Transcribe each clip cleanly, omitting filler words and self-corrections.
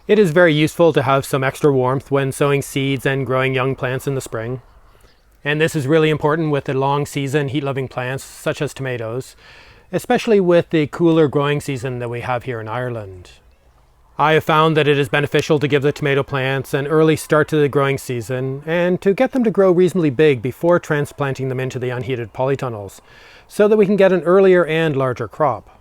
It is very useful to have some extra warmth when sowing seeds and growing young plants in the spring. And this is really important with the long season heat-loving plants such as tomatoes, especially with the cooler growing season that we have here in Ireland. I have found that it is beneficial to give the tomato plants an early start to the growing season and to get them to grow reasonably big before transplanting them into the unheated polytunnels, so that we can get an earlier and larger crop.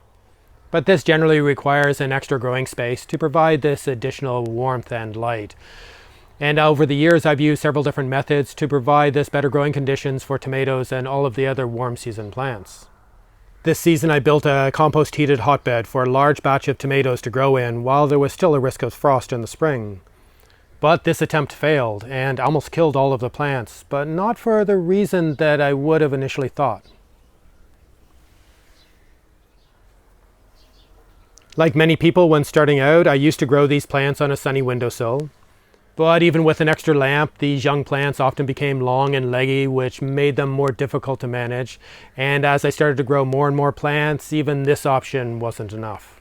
But this generally requires an extra growing space to provide this additional warmth and light. And over the years, I've used several different methods to provide this better growing conditions for tomatoes and all of the other warm season plants. This season I built a compost heated hotbed for a large batch of tomatoes to grow in while there was still a risk of frost in the spring. But this attempt failed and almost killed all of the plants, but not for the reason that I would have initially thought. Like many people when starting out, I used to grow these plants on a sunny windowsill. But even with an extra lamp, these young plants often became long and leggy, which made them more difficult to manage. And as I started to grow more and more plants, even this option wasn't enough.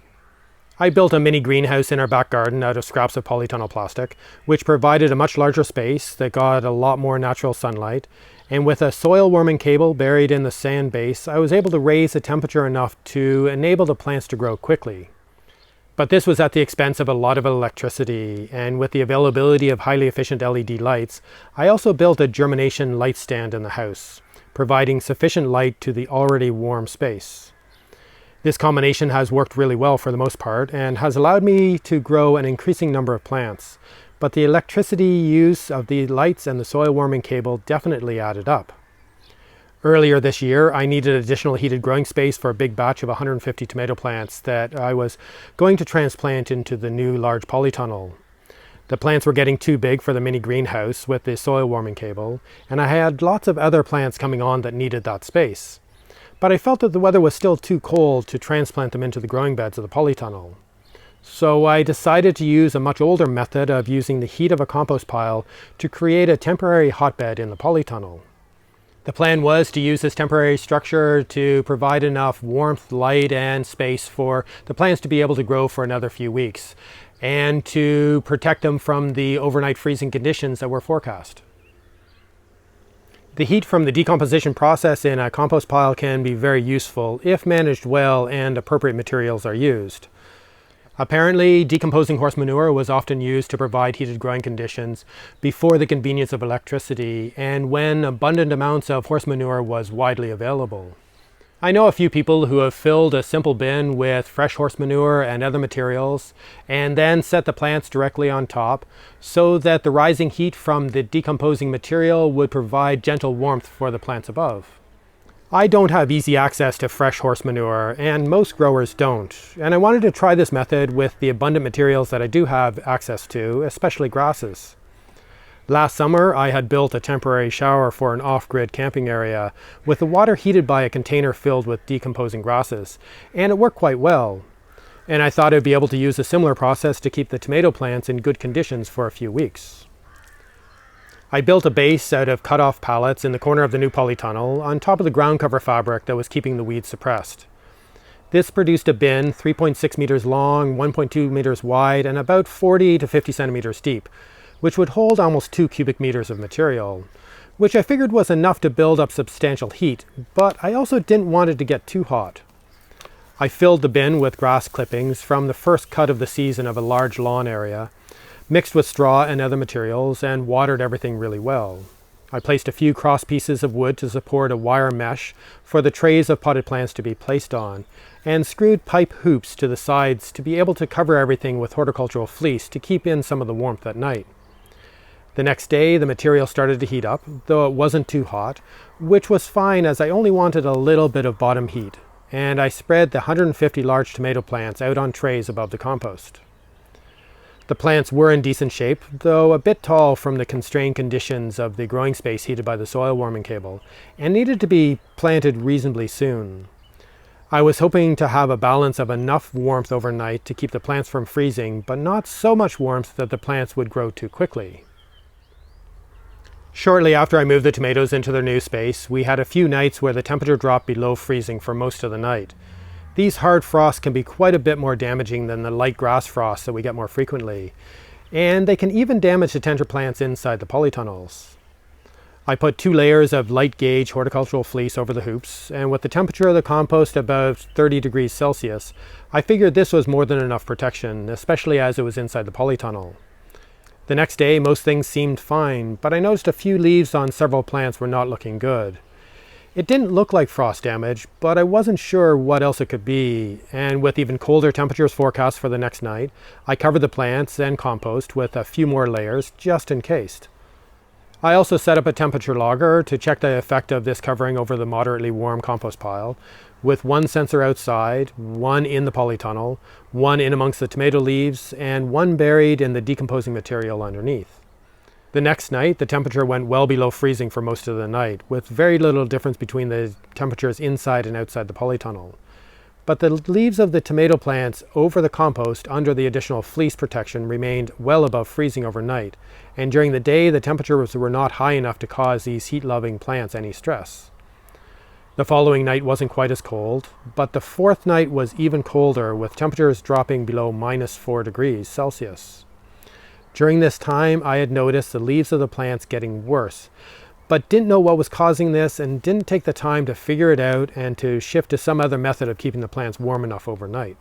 I built a mini greenhouse in our back garden out of scraps of polytunnel plastic, which provided a much larger space that got a lot more natural sunlight. And with a soil warming cable buried in the sand base, I was able to raise the temperature enough to enable the plants to grow quickly. But this was at the expense of a lot of electricity, and with the availability of highly efficient LED lights, I also built a germination light stand in the house, providing sufficient light to the already warm space. This combination has worked really well for the most part, and has allowed me to grow an increasing number of plants. But the electricity use of the lights and the soil warming cable definitely added up. Earlier this year, I needed additional heated growing space for a big batch of 150 tomato plants that I was going to transplant into the new large polytunnel. The plants were getting too big for the mini greenhouse with the soil warming cable, and I had lots of other plants coming on that needed that space. But I felt that the weather was still too cold to transplant them into the growing beds of the polytunnel. So I decided to use a much older method of using the heat of a compost pile to create a temporary hotbed in the polytunnel. The plan was to use this temporary structure to provide enough warmth, light, and space for the plants to be able to grow for another few weeks, and to protect them from the overnight freezing conditions that were forecast. The heat from the decomposition process in a compost pile can be very useful if managed well and appropriate materials are used. Apparently, decomposing horse manure was often used to provide heated growing conditions before the convenience of electricity and when abundant amounts of horse manure was widely available. I know a few people who have filled a simple bin with fresh horse manure and other materials and then set the plants directly on top so that the rising heat from the decomposing material would provide gentle warmth for the plants above. I don't have easy access to fresh horse manure, and most growers don't, and I wanted to try this method with the abundant materials that I do have access to, especially grasses. Last summer, I had built a temporary shower for an off-grid camping area with the water heated by a container filled with decomposing grasses, and it worked quite well. And I thought I'd be able to use a similar process to keep the tomato plants in good conditions for a few weeks. I built a base out of cut-off pallets in the corner of the new polytunnel on top of the ground cover fabric that was keeping the weeds suppressed. This produced a bin 3.6 meters long, 1.2 meters wide, and about 40 to 50 centimeters deep, which would hold almost 2 cubic meters of material, which I figured was enough to build up substantial heat, but I also didn't want it to get too hot. I filled the bin with grass clippings from the first cut of the season of a large lawn area, mixed with straw and other materials, and watered everything really well. I placed a few cross pieces of wood to support a wire mesh for the trays of potted plants to be placed on, and screwed pipe hoops to the sides to be able to cover everything with horticultural fleece to keep in some of the warmth at night. The next day, the material started to heat up, though it wasn't too hot, which was fine as I only wanted a little bit of bottom heat, and I spread the 150 large tomato plants out on trays above the compost. The plants were in decent shape, though a bit tall from the constrained conditions of the growing space heated by the soil warming cable, and needed to be planted reasonably soon. I was hoping to have a balance of enough warmth overnight to keep the plants from freezing, but not so much warmth that the plants would grow too quickly. Shortly after I moved the tomatoes into their new space, we had a few nights where the temperature dropped below freezing for most of the night. These hard frosts can be quite a bit more damaging than the light grass frosts that we get more frequently, and they can even damage the tender plants inside the polytunnels. I put 2 layers of light gauge horticultural fleece over the hoops, and with the temperature of the compost above 30 degrees Celsius, I figured this was more than enough protection, especially as it was inside the polytunnel. The next day, most things seemed fine, but I noticed a few leaves on several plants were not looking good. It didn't look like frost damage, but I wasn't sure what else it could be, and with even colder temperatures forecast for the next night, I covered the plants and compost with a few more layers just in case. I also set up a temperature logger to check the effect of this covering over the moderately warm compost pile, with 1 sensor outside, 1 in the polytunnel, 1 in amongst the tomato leaves, and 1 buried in the decomposing material underneath. The next night, the temperature went well below freezing for most of the night, with very little difference between the temperatures inside and outside the polytunnel. But the leaves of the tomato plants over the compost under the additional fleece protection remained well above freezing overnight, and during the day the temperatures were not high enough to cause these heat-loving plants any stress. The following night wasn't quite as cold, but the 4th night was even colder, with temperatures dropping below -4 degrees Celsius. During this time, I had noticed the leaves of the plants getting worse, but didn't know what was causing this and didn't take the time to figure it out and to shift to some other method of keeping the plants warm enough overnight.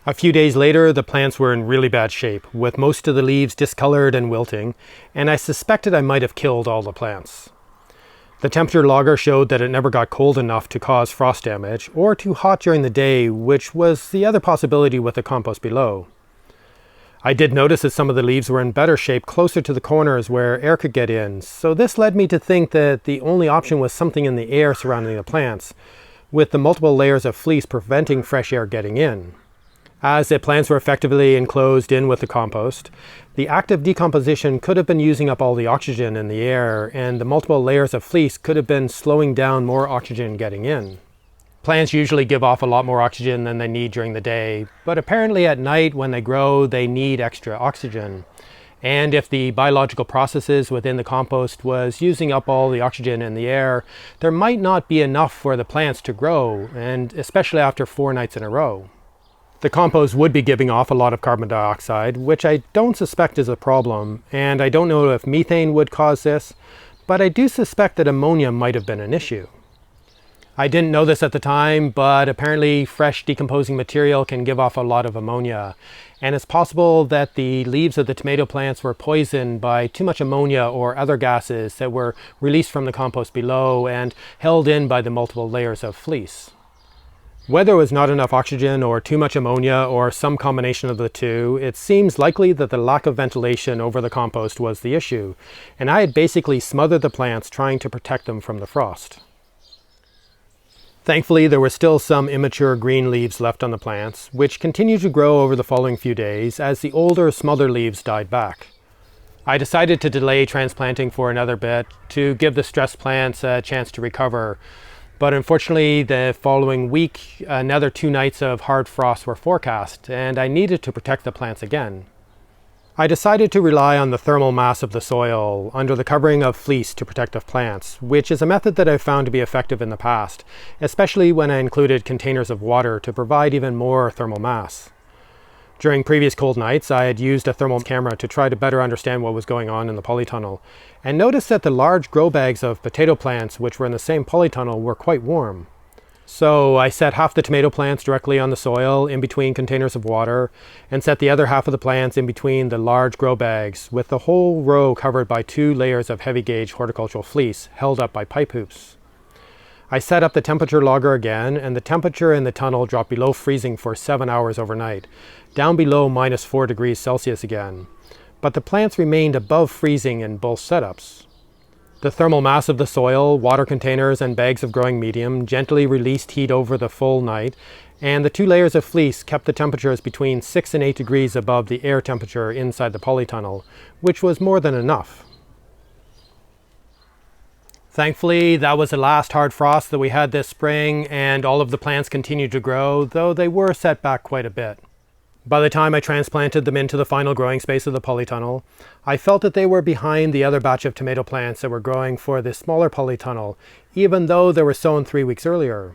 A few days later, the plants were in really bad shape, with most of the leaves discolored and wilting, and I suspected I might have killed all the plants. The temperature logger showed that it never got cold enough to cause frost damage, or too hot during the day, which was the other possibility with the compost below. I did notice that some of the leaves were in better shape closer to the corners where air could get in, so this led me to think that the only option was something in the air surrounding the plants, with the multiple layers of fleece preventing fresh air getting in. As the plants were effectively enclosed in with the compost, the active decomposition could have been using up all the oxygen in the air, and the multiple layers of fleece could have been slowing down more oxygen getting in. Plants usually give off a lot more oxygen than they need during the day, but apparently at night when they grow, they need extra oxygen. And if the biological processes within the compost was using up all the oxygen in the air, there might not be enough for the plants to grow, and especially after 4 nights in a row. The compost would be giving off a lot of carbon dioxide, which I don't suspect is a problem, and I don't know if methane would cause this, but I do suspect that ammonia might have been an issue. I didn't know this at the time, but apparently fresh decomposing material can give off a lot of ammonia, and it's possible that the leaves of the tomato plants were poisoned by too much ammonia or other gases that were released from the compost below and held in by the multiple layers of fleece. Whether it was not enough oxygen or too much ammonia or some combination of the two, it seems likely that the lack of ventilation over the compost was the issue, and I had basically smothered the plants trying to protect them from the frost. Thankfully, there were still some immature green leaves left on the plants, which continued to grow over the following few days as the older, smothered leaves died back. I decided to delay transplanting for another bit to give the stressed plants a chance to recover, but unfortunately the following week another 2 nights of hard frost were forecast, and I needed to protect the plants again. I decided to rely on the thermal mass of the soil under the covering of fleece to protect the plants, which is a method that I've found to be effective in the past, especially when I included containers of water to provide even more thermal mass. During previous cold nights, I had used a thermal camera to try to better understand what was going on in the polytunnel, and noticed that the large grow bags of potato plants which were in the same polytunnel were quite warm. So I set half the tomato plants directly on the soil in between containers of water, and set the other half of the plants in between the large grow bags, with the whole row covered by 2 layers of heavy gauge horticultural fleece held up by pipe hoops. I set up the temperature logger again, and the temperature in the tunnel dropped below freezing for 7 hours overnight, down below -4 degrees Celsius again. But the plants remained above freezing in both setups. The thermal mass of the soil, water containers, and bags of growing medium gently released heat over the full night, and the 2 layers of fleece kept the temperatures between 6 and 8 degrees above the air temperature inside the polytunnel, which was more than enough. Thankfully, that was the last hard frost that we had this spring, and all of the plants continued to grow, though they were set back quite a bit. By the time I transplanted them into the final growing space of the polytunnel, I felt that they were behind the other batch of tomato plants that were growing for the smaller polytunnel, even though they were sown 3 weeks earlier.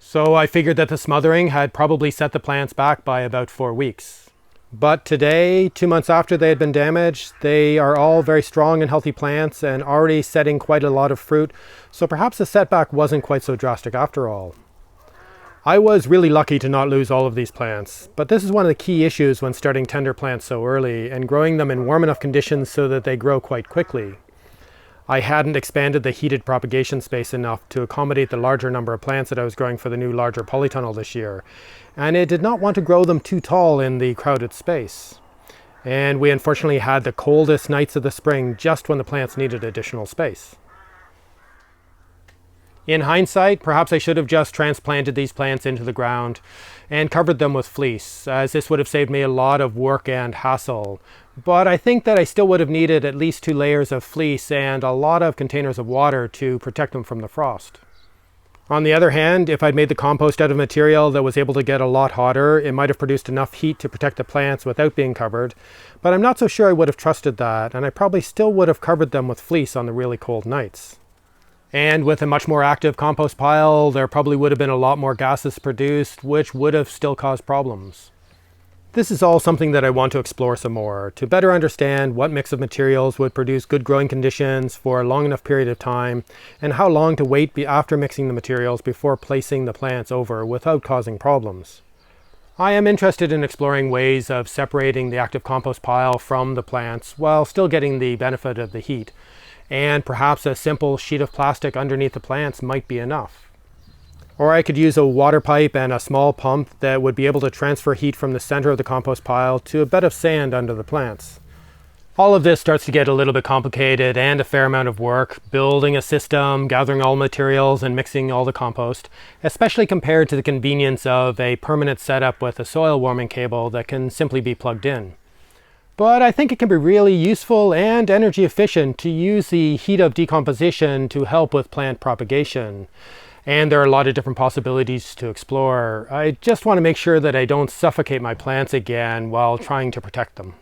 So I figured that the smothering had probably set the plants back by about 4 weeks. But today, 2 months after they had been damaged, they are all very strong and healthy plants and already setting quite a lot of fruit, so perhaps the setback wasn't quite so drastic after all. I was really lucky to not lose all of these plants, but this is one of the key issues when starting tender plants so early and growing them in warm enough conditions so that they grow quite quickly. I hadn't expanded the heated propagation space enough to accommodate the larger number of plants that I was growing for the new larger polytunnel this year, and it did not want to grow them too tall in the crowded space. And we unfortunately had the coldest nights of the spring just when the plants needed additional space. In hindsight, perhaps I should have just transplanted these plants into the ground and covered them with fleece, as this would have saved me a lot of work and hassle. But I think that I still would have needed at least 2 layers of fleece and a lot of containers of water to protect them from the frost. On the other hand, if I'd made the compost out of material that was able to get a lot hotter, it might have produced enough heat to protect the plants without being covered, but I'm not so sure I would have trusted that, and I probably still would have covered them with fleece on the really cold nights. And with a much more active compost pile, there probably would have been a lot more gases produced, which would have still caused problems. This is all something that I want to explore some more, to better understand what mix of materials would produce good growing conditions for a long enough period of time, and how long to wait after mixing the materials before placing the plants over without causing problems. I am interested in exploring ways of separating the active compost pile from the plants while still getting the benefit of the heat, and perhaps a simple sheet of plastic underneath the plants might be enough. Or I could use a water pipe and a small pump that would be able to transfer heat from the center of the compost pile to a bed of sand under the plants. All of this starts to get a little bit complicated and a fair amount of work, building a system, gathering all materials, and mixing all the compost, especially compared to the convenience of a permanent setup with a soil warming cable that can simply be plugged in. But I think it can be really useful and energy efficient to use the heat of decomposition to help with plant propagation. And there are a lot of different possibilities to explore. I just want to make sure that I don't suffocate my plants again while trying to protect them.